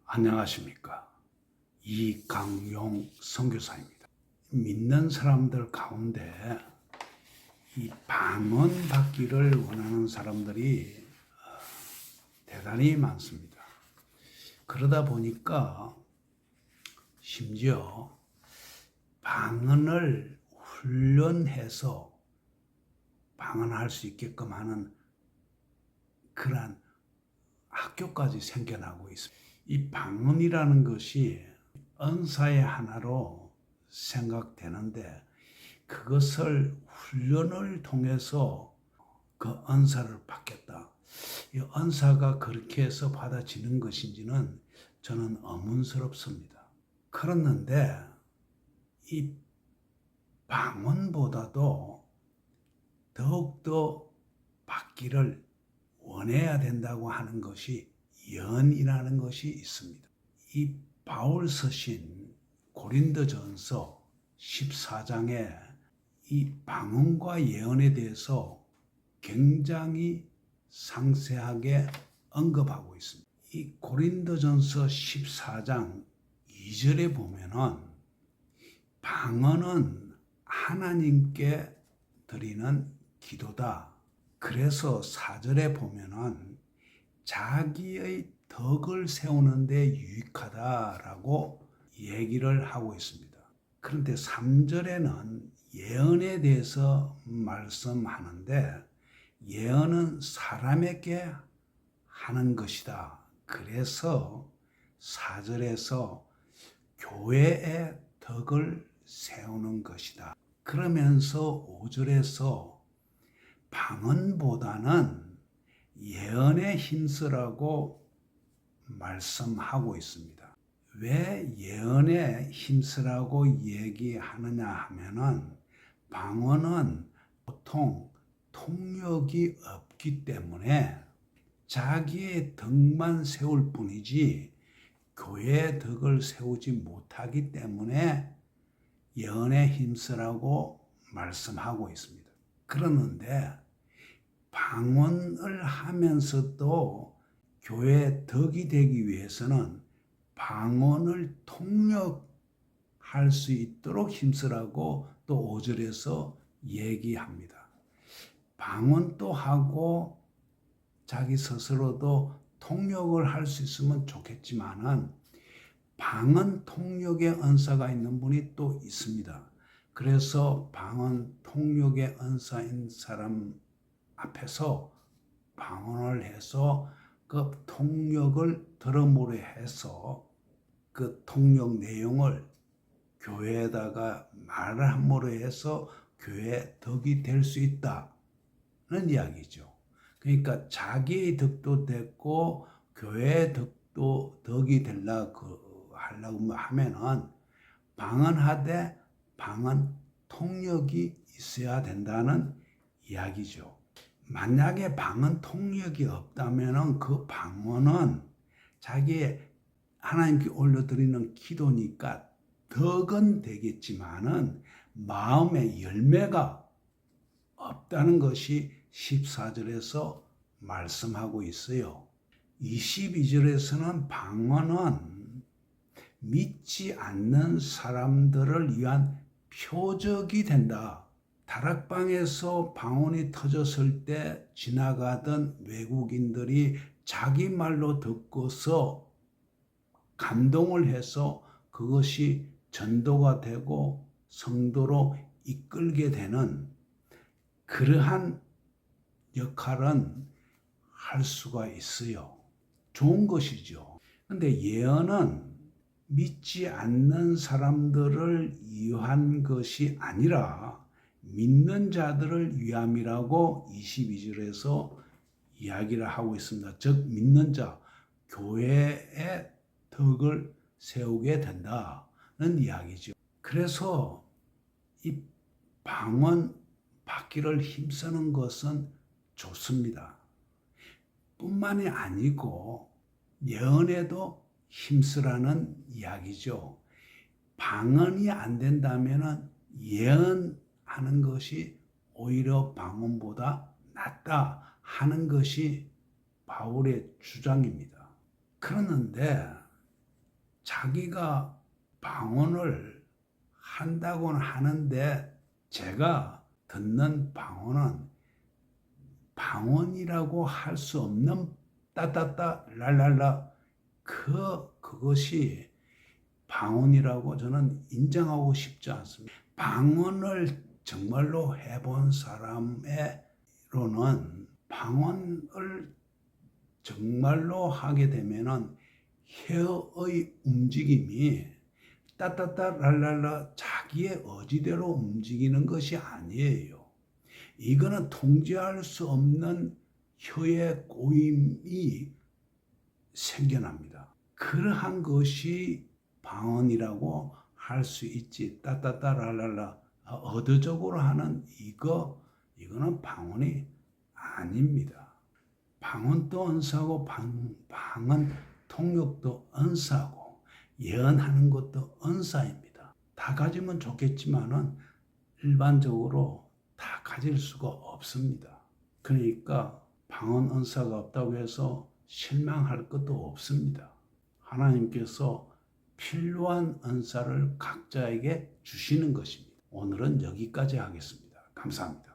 안녕하십니까. 이강용 선교사입니다. 믿는 사람들 가운데 이 방언 받기를 원하는 사람들이 대단히 많습니다. 그러다 보니까 심지어 방언을 훈련해서 방언할 수 있게끔 하는 그러한 학교까지 생겨나고 있습니다. 이 방언이라는 것이 은사의 하나로 생각되는데 그것을 훈련을 통해서 그 은사를 받겠다. 이 은사가 그렇게 해서 받아지는 것인지는 저는 의문스럽습니다. 그렇는데 이 방언보다도 더욱더 받기를 원해야 된다고 하는 것이 예언이라는 것이 있습니다. 이 바울 서신 고린도전서 14장에 이 방언과 예언에 대해서 굉장히 상세하게 언급하고 있습니다. 이 고린도전서 14장 2절에 보면은 방언은 하나님께 드리는 기도다. 그래서 4절에 보면은 자기의 덕을 세우는 데 유익하다라고 얘기를 하고 있습니다. 그런데 3절에는 예언에 대해서 말씀하는데 예언은 사람에게 하는 것이다. 그래서 4절에서 교회의 덕을 세우는 것이다. 그러면서 5절에서 방언보다는 예언에 힘쓰라고 말씀하고 있습니다. 왜 예언에 힘쓰라고 얘기하느냐 하면은 방언은 보통 통역이 없기 때문에 자기의 덕만 세울 뿐이지 교회의 덕을 세우지 못하기 때문에 예언에 힘쓰라고 말씀하고 있습니다. 그러는데 방언을 하면서도 교회의 덕이 되기 위해서는 방언을 통역할 수 있도록 힘쓰라고 또 5절에서 얘기합니다. 방언도 하고 자기 스스로도 통역을 할 수 있으면 좋겠지만은 방언 통역의 은사가 있는 분이 또 있습니다. 그래서 방언 통역의 은사인 사람 앞에서 방언을 해서 그 통역을 들음으로 해서 그 통역 내용을 교회에다가 말함으로 해서 교회의 덕이 될 수 있다는 이야기죠. 그러니까 자기의 덕도 됐고 교회의 덕도 덕이 되려고 하면은 방언하되 방언 통역이 있어야 된다는 이야기죠. 만약에 방언 통역이 없다면은 그 방언은 자기의 하나님께 올려드리는 기도니까 덕은 되겠지만은 마음의 열매가 없다는 것이 14절에서 말씀하고 있어요. 22절에서는 방언은 믿지 않는 사람들을 위한 표적이 된다. 다락방에서 방언이 터졌을 때 지나가던 외국인들이 자기 말로 듣고서 감동을 해서 그것이 전도가 되고 성도로 이끌게 되는 그러한 역할은 할 수가 있어요. 좋은 것이죠. 근데 예언은 믿지 않는 사람들을 위한 것이 아니라 믿는 자들을 위함이라고 22절에서 이야기를 하고 있습니다. 즉 믿는 자, 교회의 덕을 세우게 된다는 이야기죠. 그래서 이 방언 받기를 힘쓰는 것은 좋습니다. 뿐만이 아니고 예언에도 힘쓰라는 이야기죠. 방언이 안 된다면 예언하는 것이 오히려 방언보다 낫다 하는 것이 바울의 주장입니다. 그러는데 자기가 방언을 한다고는 하는데 제가 듣는 방언은 방언이라고 할 수 없는 따따따 랄랄라 그것이 방언이라고 저는 인정하고 싶지 않습니다. 방언을 정말로 해본 사람으로는 방언을 정말로 하게 되면은 혀의 움직임이 따따따 랄랄라 자기의 의지대로 움직이는 것이 아니에요. 이거는 통제할 수 없는 혀의 꼬임이 생겨납니다. 그러한 것이 방언이라고 할 수 있지. 따따따 랄랄라 의도적으로 하는 이거는 방언이 아닙니다. 방언도 은사고 방언 통역도 은사고 예언하는 것도 은사입니다. 다 가지면 좋겠지만은 일반적으로 다 가질 수가 없습니다. 그러니까 방언 은사가 없다고 해서 실망할 것도 없습니다. 하나님께서 필요한 은사를 각자에게 주시는 것입니다. 오늘은 여기까지 하겠습니다. 감사합니다.